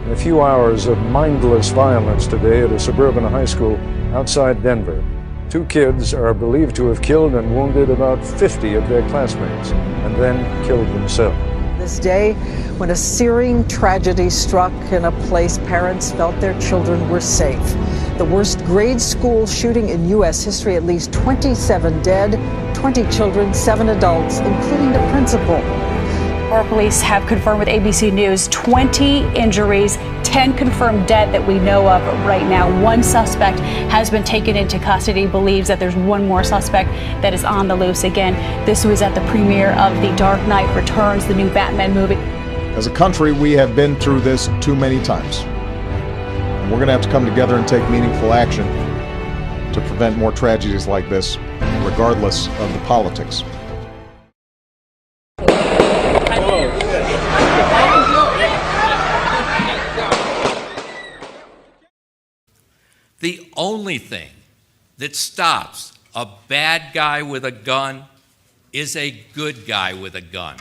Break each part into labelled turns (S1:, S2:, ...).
S1: in a few hours of mindless violence today at a suburban high school outside Denver. 2 kids are believed to have killed and wounded about 50 of their classmates and then killed themselves.
S2: This day, when a searing tragedy struck in a place parents felt their children were safe. The worst grade school shooting in U.S. history, at least 27 dead, 20 children, 7 adults, including the principal.
S3: Our police have confirmed with ABC News 20 injuries, 10 confirmed dead that we know of right now. 1 suspect has been taken into custody, believes that there's 1 more suspect that is on the loose. Again, this was at the premiere of The Dark Knight Returns, the new Batman movie.
S4: As a country, we have been through this too many times. And we're going to have to come together and take meaningful action to prevent more tragedies like this, regardless of the politics.
S5: The only thing that stops a bad guy with a gun is a good guy with a gun.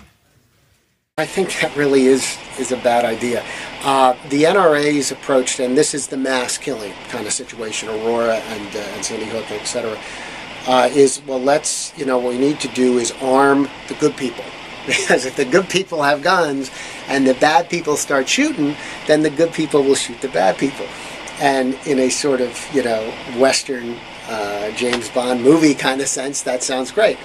S6: I think that really is a bad idea. The NRA's approach, and this is the mass killing kind of situation, Aurora and Sandy Hook, et cetera, is, well, let's, what we need to do is arm the good people. Because if the good people have guns and the bad people start shooting, then the good people will shoot the bad people. And in a sort of, Western James Bond movie kind of sense, that sounds great.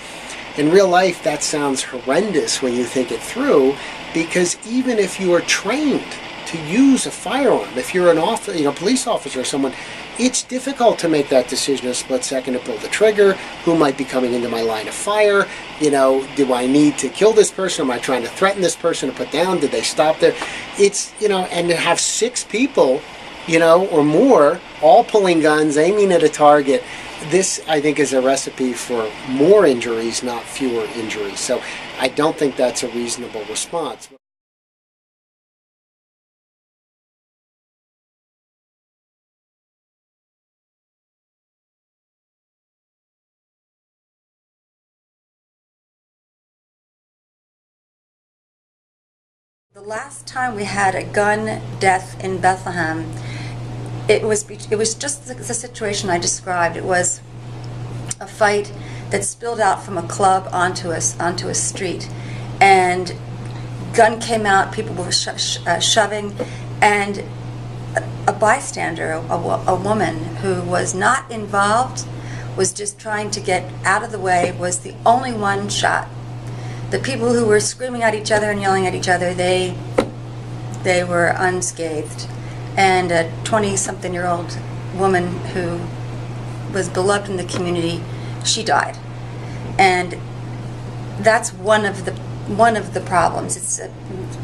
S6: In real life, that sounds horrendous when you think it through, because even if you are trained to use a firearm, if you're an police officer or someone, it's difficult to make that decision in a split second to pull the trigger. Who might be coming into my line of fire? Do I need to kill this person? Am I trying to threaten this person to put down? Did they stop there? It's, and to have 6 people, or more, all pulling guns, aiming at a target. This, I think, is a recipe for more injuries, not fewer injuries. So I don't think that's a reasonable response.
S7: The last time we had a gun death in Bethlehem, it was just the situation I described. It was a fight that spilled out from a club onto a street, and gun came out. People were shoving, and a bystander, a woman who was not involved, was just trying to get out of the way, was the only one shot. The people who were screaming at each other and yelling at each other, they were unscathed. And a 20-something-year-old woman who was beloved in the community, she died. And that's one of the problems. It's a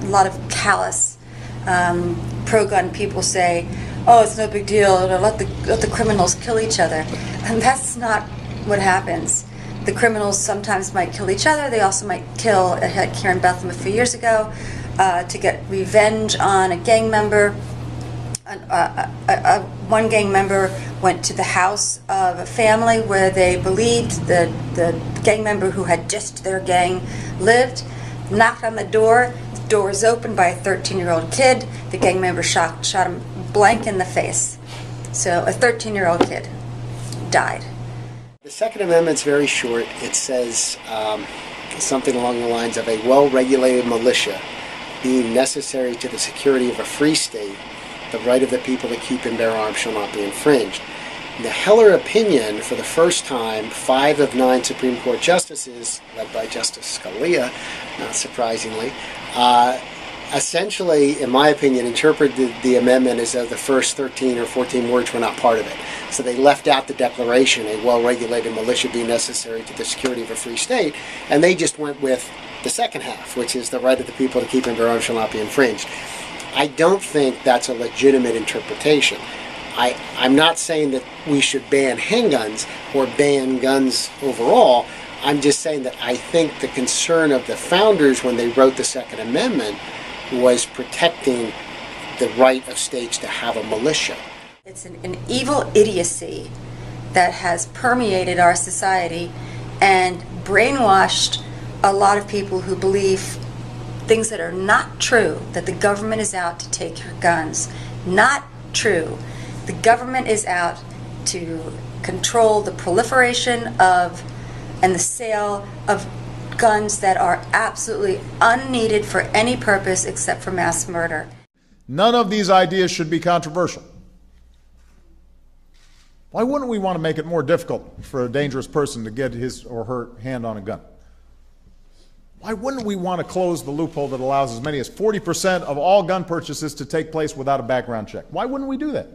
S7: lot of callous pro-gun people say, "Oh, it's no big deal. Let the criminals kill each other," and that's not what happens. The criminals sometimes might kill each other. They also might kill. I had here in Bethlehem a few years ago to get revenge on a gang member. One gang member went to the house of a family where they believed the gang member who had dissed their gang lived, knocked on the door. The door was opened by a 13-year-old kid. The gang member shot him blank in the face. So a 13-year-old kid died.
S6: The Second Amendment's very short. It says something along the lines of a well-regulated militia being necessary to the security of a free state. The right of the people to keep and bear arms shall not be infringed. In the Heller opinion, for the first time, 5 of 9 Supreme Court justices, led by Justice Scalia, not surprisingly, essentially, in my opinion, interpreted the amendment as though the first 13 or 14 words were not part of it. So they left out the declaration, a well-regulated militia being necessary to the security of a free state, and they just went with the second half, which is the right of the people to keep and bear arms shall not be infringed. I don't think that's a legitimate interpretation. I'm not saying that we should ban handguns or ban guns overall. I'm just saying that I think the concern of the founders when they wrote the Second Amendment was protecting the right of states to have a militia.
S7: It's an evil idiocy that has permeated our society and brainwashed a lot of people who believe things that are not true, that the government is out to take your guns. Not true. The government is out to control the proliferation of and the sale of guns that are absolutely unneeded for any purpose except for mass murder.
S4: None of these ideas should be controversial. Why wouldn't we want to make it more difficult for a dangerous person to get his or her hand on a gun? Why wouldn't we want to close the loophole that allows as many as 40% of all gun purchases to take place without a background check? Why wouldn't we do that?